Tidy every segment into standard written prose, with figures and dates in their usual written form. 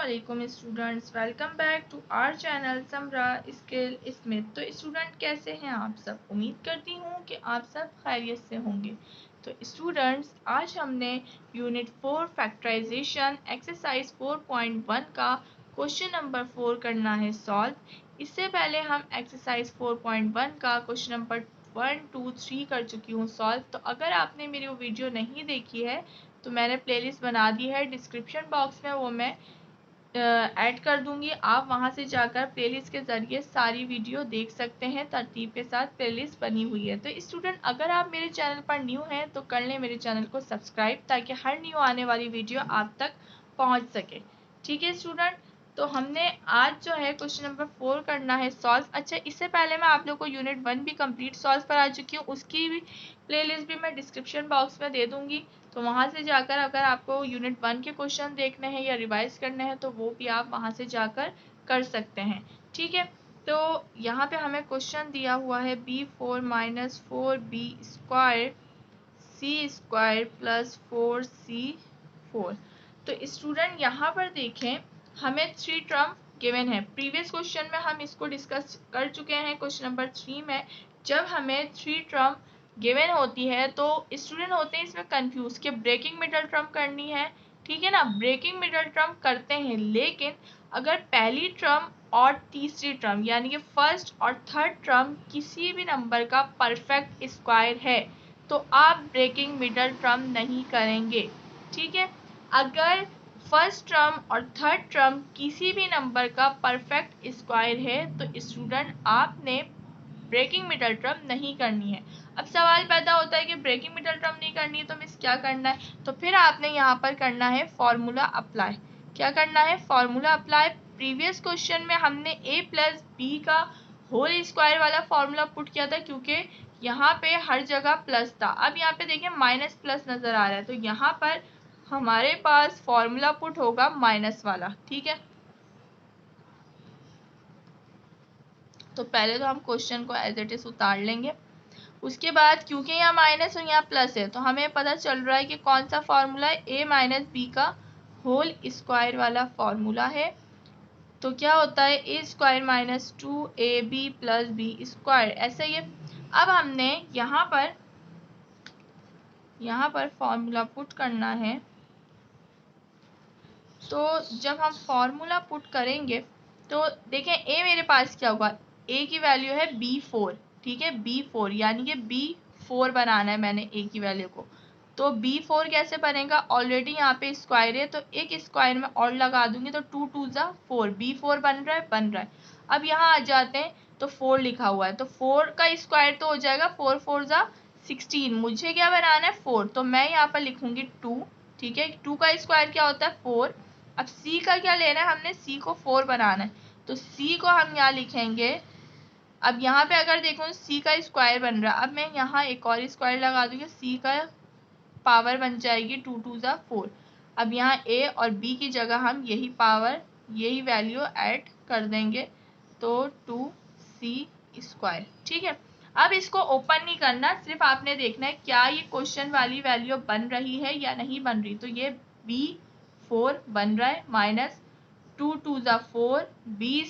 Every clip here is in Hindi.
अस्सलामुअलैकुम students, welcome back to our channel Samra skill smith. तो स्टूडेंट कैसे हैं आप सब? उम्मीद करती हूँ कि आप सब खैरियत से होंगे। तो स्टूडेंट्स, आज हमने यूनिट 4 फैक्टराइजेशन एक्सरसाइज 4.1 का क्वेश्चन नंबर 4 करना है सॉल्व। इससे पहले हम एक्सरसाइज 4.1 का क्वेश्चन नंबर 1, 2, 3 कर चुकी हूँ सॉल्व। तो अगर आपने मेरी वो वीडियो नहीं देखी है तो मैंने प्लेलिस्ट बना दी है, डिस्क्रिप्शन बॉक्स में वो मैं ऐड कर दूंगी। आप वहां से जाकर प्लेलिस्ट के ज़रिए सारी वीडियो देख सकते हैं। तरतीब के साथ प्लेलिस्ट बनी हुई है। तो स्टूडेंट, अगर आप मेरे चैनल पर न्यू हैं तो कर लें मेरे चैनल को सब्सक्राइब, ताकि हर न्यू आने वाली वीडियो आप तक पहुंच सके। ठीक है स्टूडेंट, तो हमने आज जो है क्वेश्चन नंबर 4 करना है सॉल्व। अच्छा, इससे पहले मैं आप लोग को यूनिट 1 भी कंप्लीट सॉल्व करा चुकी हूँ, उसकी भी प्लेलिस्ट भी मैं डिस्क्रिप्शन बॉक्स में दे दूंगी। तो वहां से जाकर अगर आपको यूनिट 1 के क्वेश्चन देखने हैं या रिवाइज करने हैं तो वो भी आप वहां से जाकर कर सकते हैं। ठीक है, तो यहाँ पे हमें क्वेश्चन दिया हुआ है b4 minus 4b² c² plus 4c4। तो स्टूडेंट यहाँ पर देखें, हमें 3 टर्म गिवन है। प्रीवियस क्वेश्चन में हम इसको डिस्कस कर चुके हैं क्वेश्चन नंबर 3 में। जब हमें 3 टर्म गिवन होती है तो स्टूडेंट होते हैं इसमें कंफ्यूज कि ब्रेकिंग मिडल टर्म करनी है। ठीक है ना, ब्रेकिंग मिडल टर्म करते हैं, लेकिन अगर पहली टर्म और तीसरी टर्म यानी कि फर्स्ट और थर्ड टर्म किसी भी नंबर का परफेक्ट स्क्वायर है तो आप ब्रेकिंग मिडल टर्म नहीं करेंगे। ठीक है, अगर फर्स्ट टर्म और थर्ड टर्म किसी भी नंबर का परफेक्ट स्क्वायर है तो स्टूडेंट आपने ब्रेकिंग मिडल टर्म नहीं करनी है। अब सवाल पैदा होता है कि ब्रेकिंग मिडल टर्म नहीं करनी है तो मिस क्या करना है? तो फिर आपने यहाँ पर करना है फॉर्मूला अप्लाई। क्या करना है? Formula apply. प्रीवियस क्वेश्चन में हमने a प्लस बी का होल स्क्वायर वाला फॉर्मूला पुट किया था, क्योंकि यहाँ पे हर जगह प्लस था। अब यहाँ पे देखिए माइनस प्लस नजर आ रहा है, तो यहाँ पर हमारे पास फॉर्मूला पुट होगा माइनस वाला। ठीक है, तो पहले तो हम क्वेश्चन को एज इट इज उतार लेंगे। उसके बाद क्योंकि यहाँ माइनस और यहाँ प्लस है तो हमें पता चल रहा है कि कौन सा फॉर्मूला है, a माइनस बी का होल स्क्वायर वाला फॉर्मूला है। तो क्या होता है a² minus 2ab plus b², ऐसा ही है। अब हमने यहाँ पर फॉर्मूला पुट करना है। तो जब हम फॉर्मूला पुट करेंगे तो देखें a मेरे पास क्या होगा, a की वैल्यू है b4। ठीक है, b4 यानी कि b4 बनाना है मैंने a की वैल्यू को। तो b4 कैसे बनेगा? ऑलरेडी यहाँ पे स्क्वायर है तो एक स्क्वायर में और लगा दूंगी तो 2 2 जा 4, b4 बन रहा है। अब यहाँ आ जाते हैं तो 4 लिखा हुआ है तो 4 का स्क्वायर तो हो जाएगा 4 4 जा 16। मुझे क्या बनाना है? 4, तो मैं यहाँ पर लिखूंगी 2। ठीक है, 2 का स्क्वायर क्या होता है? 4। अब c का क्या लेना है? हमने c को 4 बनाना है तो c को हम यहाँ लिखेंगे। अब यहाँ पे अगर देखो c का स्क्वायर बन रहा है, अब मैं यहाँ एक और स्क्वायर लगा दूंगी, c का पावर बन जाएगी 2 2 जा 4। अब यहाँ a और b की जगह हम यही पावर यही वैल्यू ऐड कर देंगे तो 2c²। ठीक है, अब इसको ओपन नहीं करना, सिर्फ आपने देखना है क्या ये क्वेश्चन वाली वैल्यू बन रही है या नहीं बन रही। तो ये b4 बन रहा है माइनस 2 2 जा 4 b²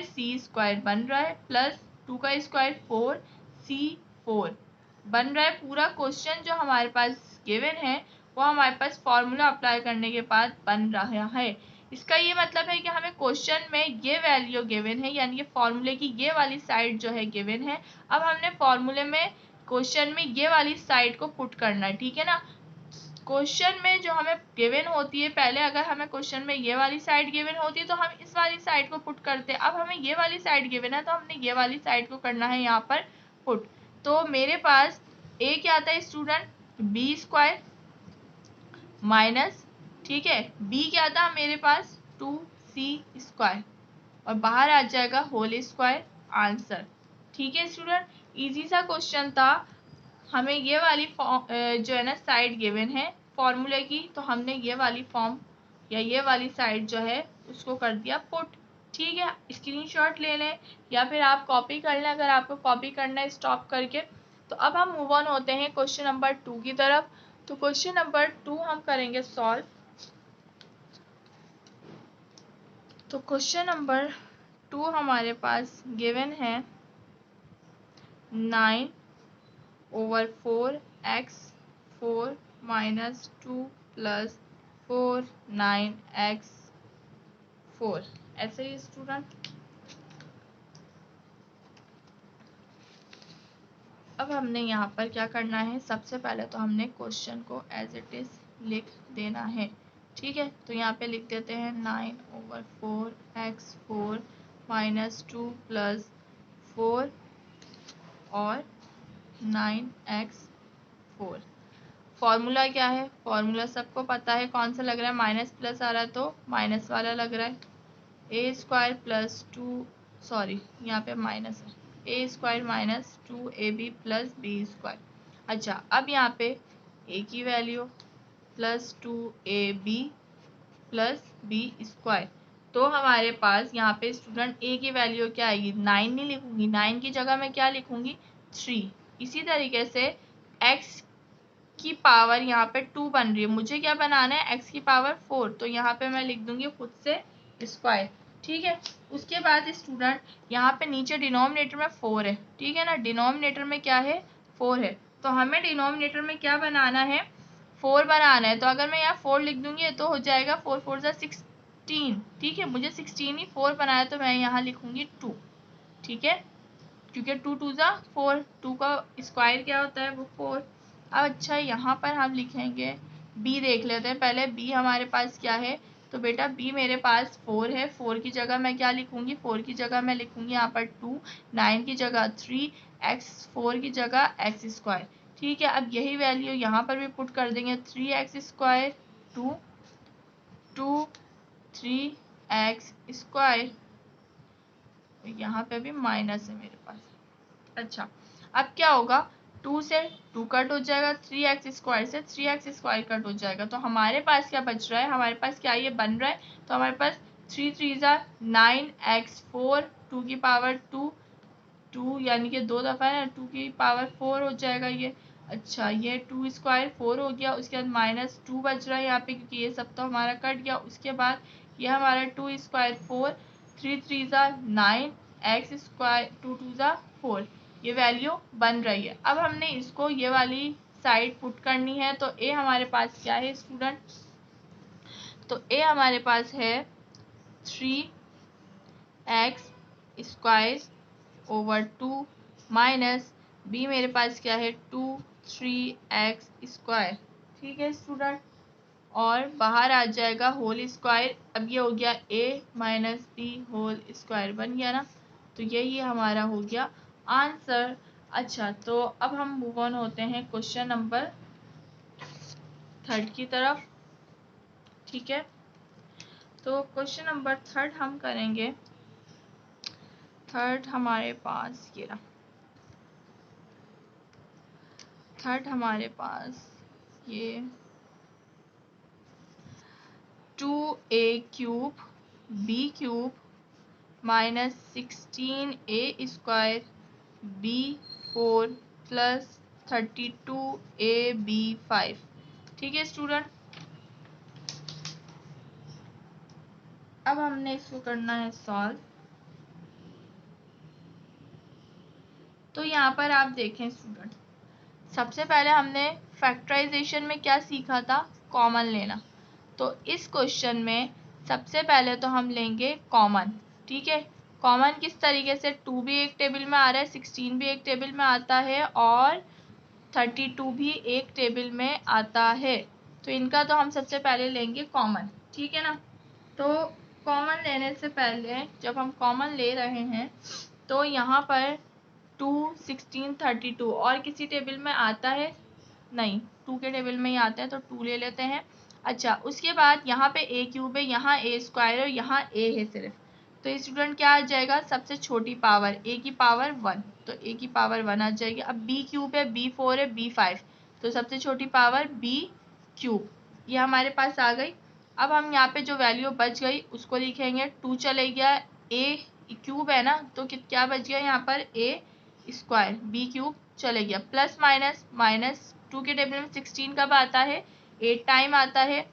c² बन रहा है प्लस 2 का स्क्वायर 4 c4 बन रहा है। पूरा क्वेश्चन जो हमारे पास गिवन है वो हमारे पास फॉर्मूला अप्लाई करने के बाद बन रहा है। इसका ये मतलब है कि हमें क्वेश्चन में ये वैल्यू गिवन है, यानी कि फॉर्मूले की ये वाली साइड जो है गिवन है। अब हमने फॉर्मूले में क्वेश्चन में ये वाली साइड को पुट करना है। ठीक है ना, क्वेश्चन में जो हमें गिवन होती है, पहले अगर हमें क्वेश्चन में ये वाली साइड गिवन होती है तो हम इस वाली साइड को पुट करते हैं। अब हमें ये वाली साइड गिवन है तो हमने ये वाली साइड को करना है यहाँ पर पुट। तो मेरे पास a क्या आता है स्टूडेंट? b² माइनस, ठीक है, b क्या था मेरे पास? 2c² और बाहर आ जाएगा होल स्क्वायर आंसर। ठीक है स्टूडेंट, इजी सा क्वेश्चन था। हमें ये वाली जो है ना साइड गिवन है फॉर्मूले की, तो हमने ये वाली फॉर्म या ये वाली साइड जो है उसको कर दिया पुट। ठीक है, स्क्रीनशॉट ले लें या फिर आप कॉपी कर लें अगर आपको कॉपी करना है स्टॉप करके। तो अब हम मूव ऑन होते हैं क्वेश्चन नंबर 2 की तरफ। तो क्वेश्चन नंबर 2 हम करेंगे सॉल्व। तो क्वेश्चन नंबर 2 हमारे पास गिवन है 9/4x4 - 2 + 4 9x4। ऐसे ही स्टूडेंट, अब हमने यहाँ पर क्या करना है, सबसे पहले तो हमने क्वेश्चन को एज इट इज लिख देना है। ठीक है, तो यहाँ पे लिख देते हैं 9/4x4 - 2 + 4 और 9x4। फॉर्मूला क्या है, फॉर्मूला सबको पता है, कौन सा लग रहा है, माइनस प्लस आ रहा है तो माइनस वाला लग रहा है। a² + 2, सॉरी यहाँ पे माइनस है, a² - 2ab + b²। अच्छा, अब यहाँ पे a की वैल्यू प्लस 2ab + b²। तो हमारे पास यहाँ पे स्टूडेंट a की वैल्यू क्या आएगी, 9 नहीं लिखूंगी, 9 की जगह मैं क्या लिखूंगी, 3। इसी तरीके से x की पावर यहाँ पे 2 बन रही है, मुझे क्या बनाना है, x की पावर 4, तो यहाँ पे मैं लिख दूंगी खुद से स्क्वायर। ठीक है, उसके बाद स्टूडेंट यहाँ पे नीचे डिनोमिनेटर में 4 है, ठीक है ना, डिनोमिनेटर में क्या है, 4 है, तो हमें डिनोमिनेटर में क्या बनाना है, 4 बनाना है। तो अगर मैं यहाँ 4 लिख दूंगी तो हो जाएगा 4 4 जा 16। ठीक है, मुझे 16 ही 4 बनाया, तो मैं यहाँ लिखूंगी 2। ठीक है, क्योंकि 2 2 जा 4, 2 का स्क्वायर क्या होता है, वो 4। अब अच्छा, यहाँ पर हम लिखेंगे b, देख लेते हैं पहले b हमारे पास क्या है। तो बेटा b मेरे पास 4 है, 4 की जगह मैं क्या लिखूंगी, 4 की जगह मैं लिखूंगी यहाँ पर 2, 9 की जगह 3, x4 की जगह x²। ठीक है, अब यही वैल्यू यहाँ पर भी पुट कर देंगे, 3x², 2 2 3x², यहाँ पे भी माइनस है मेरे पास। अच्छा, अब क्या होगा, 2 से 2 कट हो जाएगा, 3x² से 3x² कट हो जाएगा, तो हमारे पास क्या बच रहा है, हमारे पास क्या ये बन रहा है, तो हमारे पास 3 3 जा 9x4, 2 की पावर 2, 2 यानी कि 2 दफ़ा है ना, 2 की पावर 4 हो जाएगा ये। अच्छा, ये 2² 4 हो गया, उसके बाद -2 बच रहा है यहाँ पे, क्योंकि ये सब तो हमारा कट गया। उसके बाद ये हमारा 2² 4, 3 3 जा 9, x², 2 2 जा 4, ये वैल्यू बन रही है। अब हमने इसको ये वाली साइड पुट करनी है, तो ए हमारे पास क्या है स्टूडेंट, तो ए हमारे पास है 3x² माइनस बी मेरे पास क्या है 2 3x²। ठीक है स्टूडेंट, और बाहर आ जाएगा होल स्क्वायर। अब ये हो गया a - b होल स्क्वायर बन गया ना, तो यही हमारा हो गया आंसर। अच्छा, तो अब हम मूव ऑन होते हैं क्वेश्चन नंबर 3 की तरफ। ठीक है, तो क्वेश्चन नंबर 3 हम करेंगे। 3 हमारे पास ये रहा, 3 हमारे पास ये 2a³ b³ -16a² b4 + 32ab5। ठीक है स्टूडेंट, अब हमने इसको करना है सॉल्व। तो यहाँ पर आप देखें स्टूडेंट, सबसे पहले हमने फैक्टराइजेशन में क्या सीखा था, कॉमन लेना। तो इस क्वेश्चन में सबसे पहले तो हम लेंगे कॉमन। ठीक है, कॉमन किस तरीके से, 2 भी एक टेबल में आ रहा है, 16 भी एक टेबल में आता है और 32 भी एक टेबल में आता है, तो इनका तो हम सबसे पहले लेंगे कॉमन। ठीक है ना, तो कॉमन लेने से पहले जब हम कॉमन ले रहे हैं तो यहाँ पर 2 16 32 और किसी टेबल में आता है नहीं, 2 के टेबल में ही आता है, तो 2 ले लेते हैं। अच्छा, उसके बाद यहाँ पे a³ है, यहाँ a² है, यहाँ a है सिर्फ, तो स्टूडेंट क्या आ जाएगा, सबसे छोटी पावर a की पावर 1, तो a की पावर 1 आ जाएगी। अब b³ है, b4 है, b5, तो सबसे छोटी पावर b³, ये हमारे पास आ गई। अब हम यहाँ पे जो वैल्यू बच गई उसको लिखेंगे, 2 चले गया, a³ है ना, तो क्या बच गया यहाँ पर, a² b³ चले गया, प्लस माइनस माइनस, 2 के टेबल में 16 कब आता है, 8 टाइम आता है।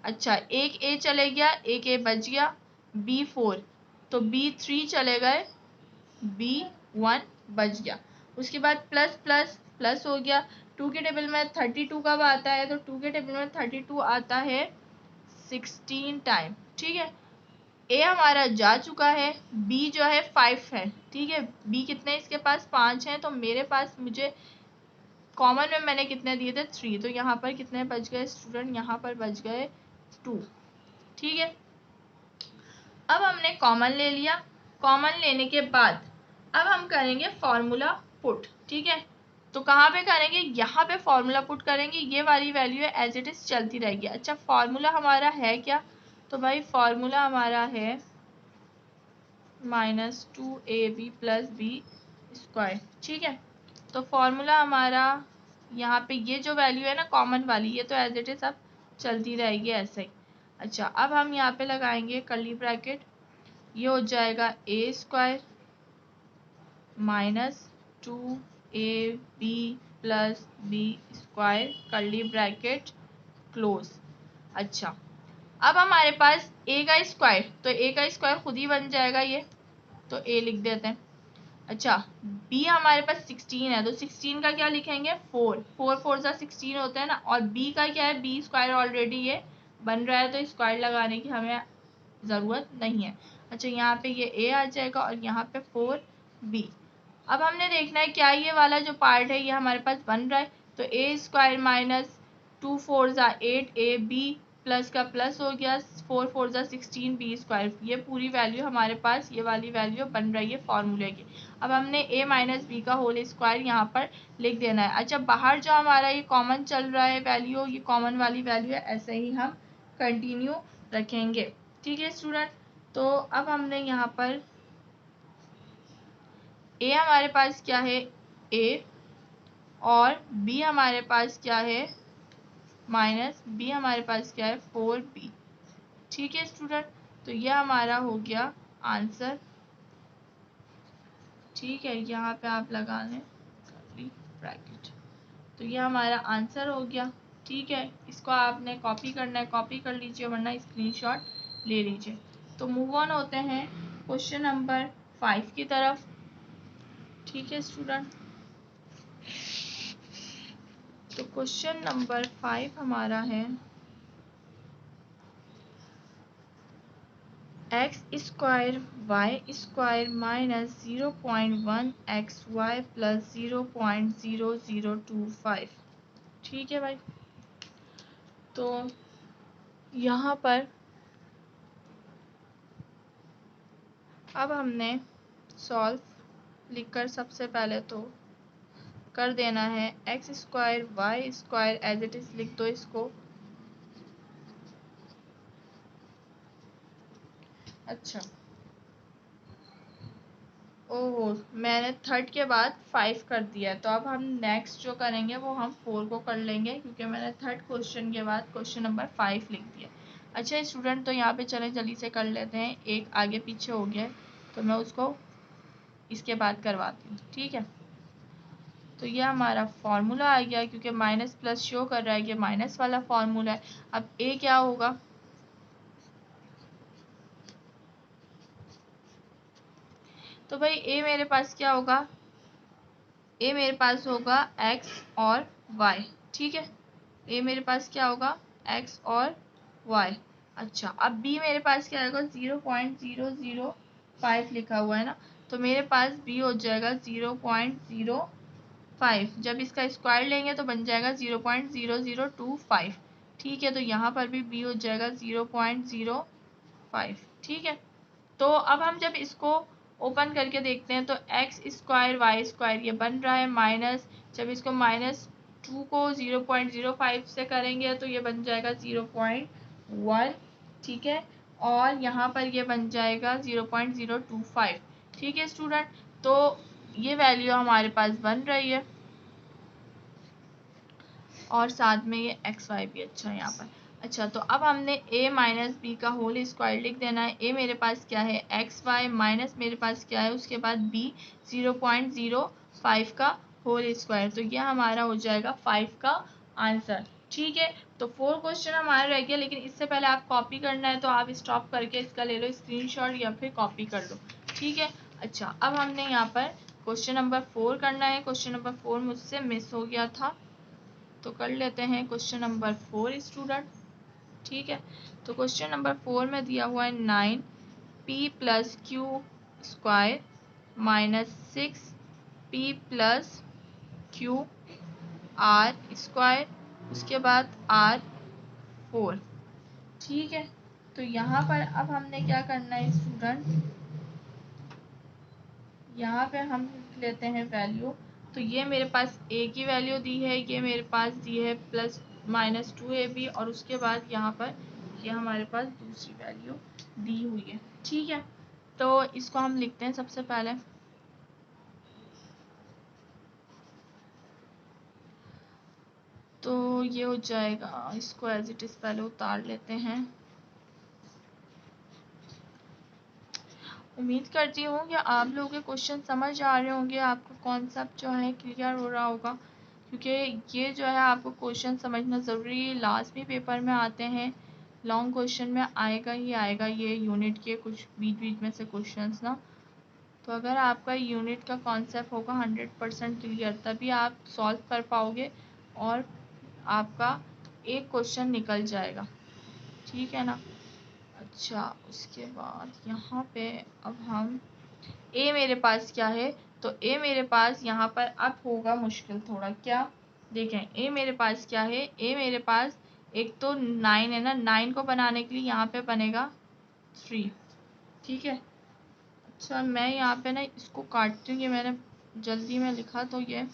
अच्छा, एक a चले गया, एक a बच गया, B4, तो B3 चले गए, B1 बच गया। उसके बाद प्लस प्लस प्लस हो गया। 2 के टेबल में 32 कब आता है, तो 2 के टेबल में 32 आता है 16 टाइम। ठीक है, ए हमारा जा चुका है, बी जो है 5 है। ठीक है, बी कितने इसके पास 5 हैं, तो मेरे पास मुझे कॉमन में मैंने कितने दिए थे 3, तो यहाँ पर कितने बच गए स्टूडेंट, यहाँ पर बच गए 2। ठीक है, अब हमने कॉमन ले लिया। कॉमन लेने के बाद अब हम करेंगे फॉर्मूला पुट। ठीक है, तो कहाँ पे करेंगे, यहाँ पे फॉर्मूला पुट करेंगे। ये वाली वैल्यू है एज इट इज चलती रहेगी। अच्छा, फॉर्मूला हमारा है क्या, तो भाई फॉर्मूला हमारा है -2ab + b²। ठीक है, तो फॉर्मूला हमारा यहाँ पे ये जो वैल्यू है ना कॉमन वाली, ये तो एज इट इज अब चलती रहेगी ऐसे ही। अच्छा, अब हम यहाँ पे लगाएंगे कर्ली ब्रैकेट, ये हो जाएगा a² - 2ab + b² curly bracket close. अच्छा, अब हमारे पास a का स्क्वायर, तो a का स्क्वायर खुद ही बन जाएगा ये, तो a लिख देते हैं। अच्छा, b हमारे पास 16 है, तो 16 का क्या लिखेंगे 4, 4 4 16 होता है ना, और b का क्या है, b² ऑलरेडी ये बन रहा है, तो स्क्वायर लगाने की हमें ज़रूरत नहीं है। अच्छा, यहाँ पे ये a आ जाएगा और यहाँ पे 4b। अब हमने देखना है क्या ये वाला जो पार्ट है ये हमारे पास बन रहा है, तो a² - 2 4 8ab प्लस का प्लस हो गया, 4 4 16 b²। ये पूरी वैल्यू हमारे पास ये वाली वैल्यू बन रही है फॉर्मूले की। अब हमने a - b का होल स्क्वायर यहाँ पर लिख देना है। अच्छा, बाहर जो हमारा ये कॉमन चल रहा है वैल्यू, ये कॉमन वाली वैल्यू है, ऐसे ही हम कंटिन्यू रखेंगे। ठीक है स्टूडेंट, तो अब हमने यहाँ पर a हमारे पास क्या है a, और b हमारे पास क्या है -b हमारे पास क्या है 4b। ठीक है स्टूडेंट, तो यह हमारा हो गया आंसर। ठीक है, यहाँ पे आप लगा लें कर्ली ब्रैकेट, तो यह हमारा आंसर हो गया। ठीक है, इसको आपने कॉपी करना है, कॉपी कर लीजिए, वरना स्क्रीनशॉट ले लीजिए। तो मूव ऑन होते हैं क्वेश्चन नंबर 5 की तरफ। ठीक है स्टूडेंट, तो क्वेश्चन नंबर 5 हमारा है x² y² - 0.1xy + 0.0025। ठीक है भाई, तो यहाँ पर अब हमने सॉल्व लिखकर सबसे पहले तो कर देना है x² y² as it is लिख दो इसको। अच्छा, ओहो, मैंने 3 के बाद 5 कर दिया है, तो अब हम नेक्स्ट जो करेंगे वो हम 4 को कर लेंगे, क्योंकि मैंने 3rd क्वेश्चन के बाद क्वेश्चन नंबर 5 लिख दिया। अच्छा स्टूडेंट, तो यहाँ पे चलें जल्दी से कर लेते हैं, एक आगे पीछे हो गया तो मैं उसको इसके बाद करवाती हूँ। ठीक है, तो यह हमारा फॉर्मूला आ गया, क्योंकि माइनस प्लस शो कर रहा है कि माइनस वाला फॉर्मूला है। अब ए क्या होगा, तो भाई ए मेरे पास क्या होगा, ए मेरे पास होगा x और y। ठीक है, ए मेरे पास क्या होगा x और y। अच्छा, अब b मेरे पास क्या आएगा 0.005 लिखा हुआ है ना, तो मेरे पास b हो जाएगा 0.05। जब इसका स्क्वायर लेंगे तो बन जाएगा 0.0025। ठीक है, तो यहाँ पर भी b हो जाएगा 0.05। ठीक है, तो अब हम जब इसको ओपन करके देखते हैं तो x² y² ये बन रहा है, माइनस जब इसको -2 को 0.05 से करेंगे तो ये बन जाएगा 0.1। ठीक है, और यहाँ पर ये बन जाएगा 0.025। ठीक है स्टूडेंट, तो ये वैल्यू हमारे पास बन रही है, और साथ में ये xy भी अच्छा है यहाँ पर। अच्छा, तो अब हमने a - b का होल स्क्वायर लिख देना है। a मेरे पास क्या है xy, माइनस मेरे पास क्या है उसके बाद b 0.05 का होल स्क्वायर, तो यह हमारा हो जाएगा 5 का आंसर। ठीक है, तो 4 क्वेश्चन हमारा रह गया, लेकिन इससे पहले आप कॉपी करना है तो आप स्टॉप करके इसका ले लो स्क्रीनशॉट या फिर कॉपी कर लो। ठीक है, अच्छा अब हमने यहाँ पर क्वेश्चन नंबर 4 करना है। क्वेश्चन नंबर 4 मुझसे मिस हो गया था, तो कर लेते हैं क्वेश्चन नंबर 4 स्टूडेंट। ठीक है, तो क्वेश्चन नंबर 4 में दिया हुआ है 9 p plus Q square minus 6 p plus Q R square, उसके बाद आर 4। ठीक है, तो यहाँ पर अब हमने क्या करना है स्टूडेंट, यहाँ पे हम लिख लेते हैं वैल्यू। तो ये मेरे पास a की वैल्यू दी है, ये मेरे पास दी है प्लस माइनस 2ab, और उसके बाद यहाँ पर ये हमारे पास दूसरी वैल्यू दी हुई है। ठीक है, तो इसको हम लिखते हैं सबसे पहले। तो ये हो जाएगा, इसको एज इट इज पहले उतार लेते हैं। उम्मीद करती हूँ कि आप लोगों के क्वेश्चन समझ आ रहे होंगे, आपका कॉन्सेप्ट जो है क्लियर हो रहा होगा, क्योंकि ये जो है आपको क्वेश्चन समझना ज़रूरी है। लास्ट भी पेपर में आते हैं, लॉन्ग क्वेश्चन में आएगा ही आएगा ये यूनिट के कुछ बीच बीच में से क्वेश्चंस ना। तो अगर आपका यूनिट का कॉन्सेप्ट होगा 100% क्लियर, तभी आप सॉल्व कर पाओगे और आपका एक क्वेश्चन निकल जाएगा। ठीक है ना। अच्छा, उसके बाद यहाँ पे अब हम ए मेरे पास क्या है, तो ए मेरे पास यहाँ पर अब होगा मुश्किल थोड़ा। क्या देखें, ए मेरे पास क्या है, ए मेरे पास एक तो 9 है ना, 9 को बनाने के लिए यहाँ पे बनेगा 3। ठीक है, अच्छा मैं यहाँ पे ना इसको काटती हूँ, ये मैंने जल्दी में लिखा तो ये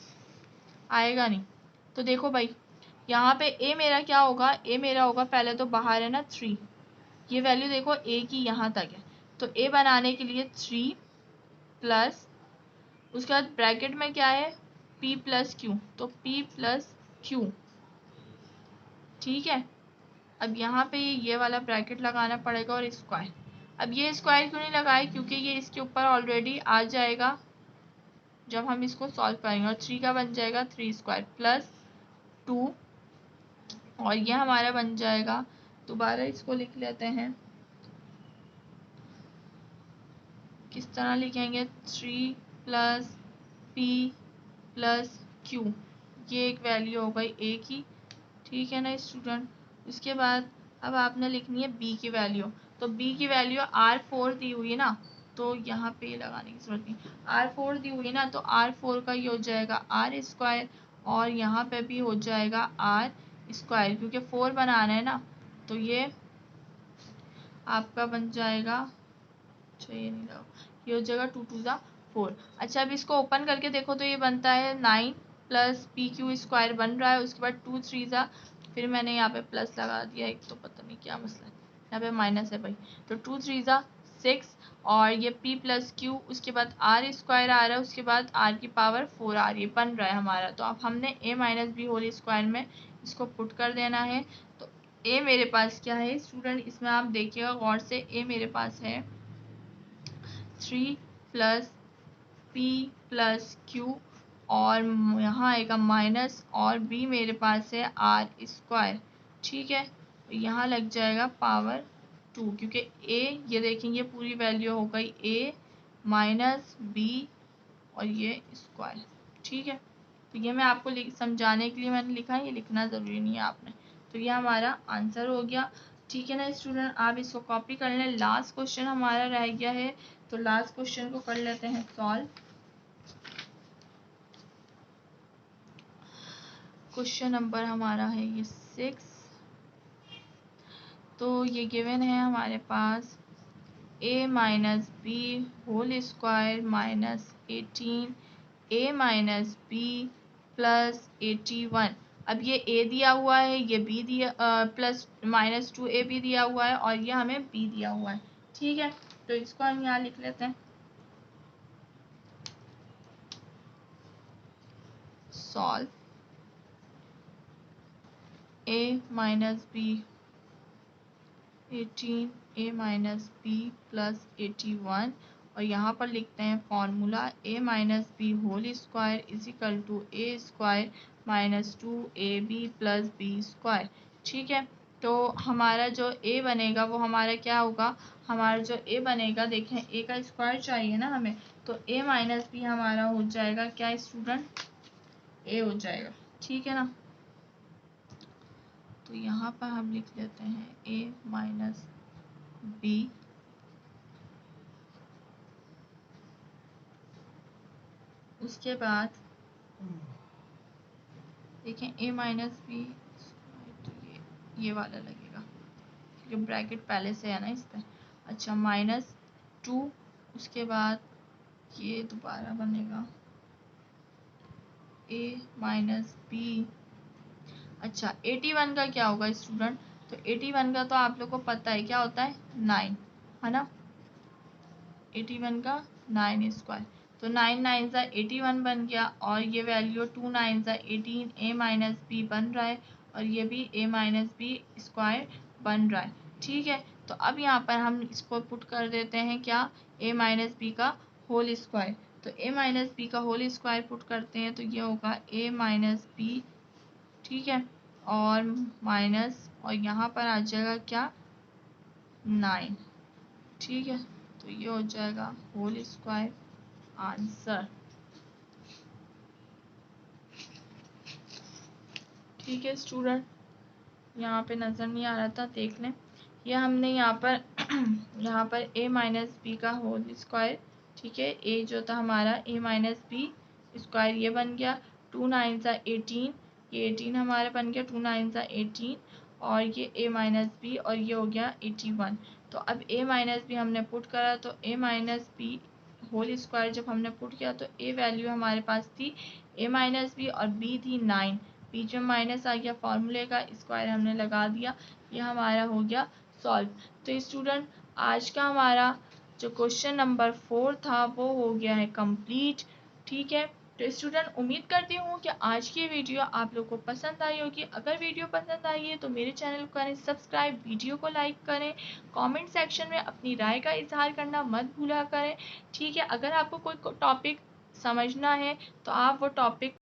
आएगा नहीं। तो देखो भाई, यहाँ पे ए मेरा क्या होगा, ए मेरा होगा पहले तो बाहर है ना 3, ये वैल्यू देखो ए की यहाँ तक है, तो ए बनाने के लिए 3 प्लस उसके बाद ब्रैकेट में क्या है p प्लस क्यू, तो p प्लस क्यू। ठीक है, अब यहाँ पे ये वाला ब्रैकेट लगाना पड़ेगा और स्क्वायर। अब ये स्क्वायर क्यों नहीं लगाए, क्योंकि ये इसके ऊपर ऑलरेडी आ जाएगा जब हम इसको सॉल्व करेंगे, और 3 का बन जाएगा 3 स्क्वायर प्लस 2, और ये हमारा बन जाएगा, दोबारा इसको लिख लेते हैं, किस तरह लिखेंगे, 3 प्लस p प्लस क्यू, ये एक वैल्यू हो गई ए की। ठीक है ना स्टूडेंट, उसके बाद अब आपने लिखनी है b की वैल्यू। तो b की वैल्यू r4 दी हुई है ना, तो यहाँ पे लगाने की जरूरत नहीं, r4 दी हुई है ना, तो r4 का ये हो जाएगा r स्क्वायर, और यहाँ पे भी हो जाएगा r स्क्वायर, क्योंकि 4 बनाना है ना, तो ये आपका बन जाएगा, अच्छा ये नहीं लगा, ये हो जाएगा 2 2 ज़ा 4। अच्छा अब इसको ओपन करके देखो तो ये बनता है 9 प्लस पी क्यू स्क्वायर बन रहा है, उसके बाद 2 3 ज़ा, फिर मैंने यहाँ पे प्लस लगा दिया, एक तो पता नहीं क्या मसला है, यहाँ पे माइनस है भाई, तो 2 3 ज़ा 6, और ये p प्लस क्यू, उसके बाद r स्क्वायर आ रहा है, उसके बाद r की पावर 4 आ रही है, बन रहा है हमारा। तो अब हमने a minus b whole square में इसको पुट कर देना है। तो a मेरे पास क्या है स्टूडेंट, इसमें आप देखिएगा गौर से, a मेरे पास है 3 प्लस p प्लस क्यू, और यहाँ आएगा माइनस, और b मेरे पास है r स्क्वायर। ठीक है, यहाँ लग जाएगा पावर 2, क्योंकि a ये देखेंगे पूरी वैल्यू हो गई a माइनस b और ये स्क्वायर। ठीक है, तो ये मैं आपको समझाने के लिए मैंने लिखा है, ये लिखना ज़रूरी नहीं है आपने। तो ये हमारा आंसर हो गया। ठीक है ना स्टूडेंट, आप इसको कॉपी कर लें। लास्ट क्वेश्चन हमारा रह गया है, तो लास्ट क्वेश्चन को कर लेते हैं सॉल्व। क्वेश्चन नंबर हमारा है ये 6। तो ये गिवन है हमारे पास a minus b whole square minus 18 a minus b plus 81। अब ये a दिया हुआ है, ये b दिया प्लस माइनस 2ab दिया हुआ है, और ये हमें b दिया हुआ है। ठीक है, तो इसको हम यहाँ लिख लेते हैं, solve a minus b 18 a minus b plus 81, और यहाँ पर लिखते हैं formula a minus b whole square is equal to a square minus 2ab plus b square. ठीक है, तो हमारा जो a बनेगा वो हमारा क्या होगा, हमारा जो a बनेगा, देखें a का स्क्वायर चाहिए ना हमें, तो a माइनस बी हमारा हो जाएगा क्या स्टूडेंट, a हो जाएगा। ठीक है ना, तो यहाँ पर हम लिख लेते हैं a माइनस बी उसके बाद देखें a माइनस बी, तो ये वाला लगेगा क्योंकि ब्रैकेट पहले से है ना इस पर। अच्छा, माइनस 2 उसके बाद ये दोबारा बनेगा a माइनस बी। अच्छा, 81 का क्या होगा स्टूडेंट, तो 81 का तो आप लोग को पता है क्या होता है, 9 है ना, 81 का 9 स्क्वायर, तो 9 9 सा 81 बन गया, और ये वैल्यू 2 9 सा 18 a माइनस बी बन रहा है, और ये भी a माइनस बी स्क्वायर बन रहा है। ठीक है, तो अब यहाँ पर हम इसको पुट कर देते हैं क्या, a माइनस बी का होल स्क्वायर, तो a माइनस बी का होल स्क्वायर पुट करते हैं तो ये होगा a माइनस बी। ठीक है, और माइनस, और यहाँ पर आ जाएगा क्या, 9। ठीक है, तो ये हो जाएगा होल स्क्वायर आंसर। ठीक है स्टूडेंट, यहाँ पे नज़र नहीं आ रहा था, देख लें, यह हमने यहाँ पर यहाँ पर a माइनस बी का होल स्क्वायर, ठीक है, a जो था हमारा a माइनस बी स्क्वायर ये बन गया, 2 9 सा 18, ये 18 हमारा बन गया, 2 9 सा 18, और ये a माइनस बी, और ये हो गया 81। तो अब a माइनस बी हमने पुट करा, तो a minus b whole square जब हमने पुट किया तो a वैल्यू हमारे पास थी a माइनस बी, और b थी 9, बीच में माइनस आ गया, फॉर्मूले का स्क्वायर हमने लगा दिया, ये हमारा हो गया सॉल्व। तो स्टूडेंट, आज का हमारा जो क्वेश्चन नंबर 4 था वो हो गया है कंप्लीट। ठीक है, तो स्टूडेंट उम्मीद करती हूँ कि आज की वीडियो आप लोग को पसंद आई होगी। अगर वीडियो पसंद आई है तो मेरे चैनल को करें सब्सक्राइब, वीडियो को लाइक करें, कमेंट सेक्शन में अपनी राय का इजहार करना मत भूला करें। ठीक है, अगर आपको कोई टॉपिक समझना है तो आप वो टॉपिक